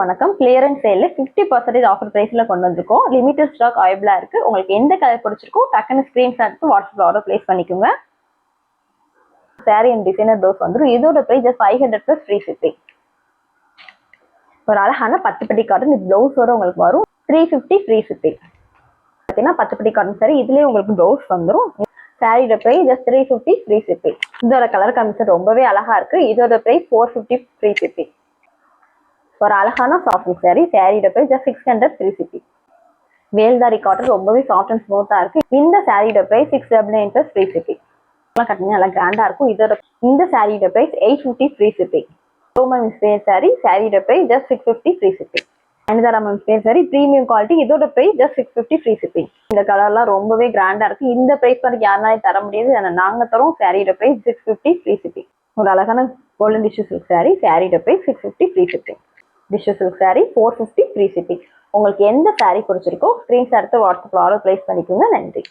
வணக்கம். Clearance சேல்ல 50% offer பிரைஸ்ல கொண்டு வந்திருக்கோம். லிமிடெட் ஸ்டாக் அவைலபிளா இருக்கு. உங்களுக்கு எந்த கலர் பிடிச்சிருக்கோ டக்குன்னு ஸ்கிரீன்ஷாட் எடுத்து வாட்ஸ்அப்ல ஆர்டர் பிளேஸ் பண்ணிக்கோங்க. சாரி அண்ட் டிசைனர் ப்ளவுஸ் வந்துடும். இதோட price just 500 plus free shipping. ஒரு அழகான 10 பட்டி காட்டன் இது ப்ளவுஸோட உங்களுக்கு வரும். 350 ஃப்ரீ ஷிப்பிங். பார்த்தீங்கன்னா 10 பட்டி காட்டன் சாரி இதுலயே உங்களுக்கு ப்ளவுஸ் வந்துடும். சாரியோட பிரைஸ் ஜஸ்ட் 350 ஃப்ரீ ஷிப்பிங். இதோட கலர் காம்பினேஷன் ரொம்பவே அழகா இருக்கு. இதோட பிரைஸ் 450 ஃப்ரீ ஷிப்பிங். ஒரு அழகான சாஃப்ட் சாரி சாரியோட பிரைஸ் ஜஸ்ட் 600 ஃப்ரீ ஷிப்பிங். வேல்தாரி காட்டன் ரொம்பவே சாஃப்ட் அண்ட் ஸ்மூத்தா இருக்கு. இந்த சாரியோட பிரைஸ் 699 பிளஸ் ஃப்ரீ ஷிப்பிங். கட்டினா நல்லா கிராண்டா இருக்கும். இந்த சாரியோட பிரைஸ் 850 ஃப்ரீ ஷிப்பிங். சாரி சாரியோட price just 650 free shipping. Sari premium quality இதோட பிரைஸ் ஜஸ்ட் 650 ஃப்ரீ ஷிப்பிங். இந்த கலர்லாம் ரொம்பவே கிராண்டா இருக்கு. இந்த பிரைஸ் வரைக்கும் யாருனாலும் தர முடியாது. நாங்க தரோம். சாரியோட பிரைஸ் 650 ஃப்ரீ ஷிப்பிங். ஒரு அழகான கோல்டன் டிஷ்யூ சில்க் சாரி சாரியோட price 650 free shipping. Tissue silk sari 450 free shipping. உங்களுக்கு எந்த சாரி பிடிச்சிருக்கோ ஸ்கிரீன்ஷாட் எடுத்து வாட்ஸ்அப்ல ஆர்டர் பிளேஸ் பண்ணிக்கோங்க. நன்றி.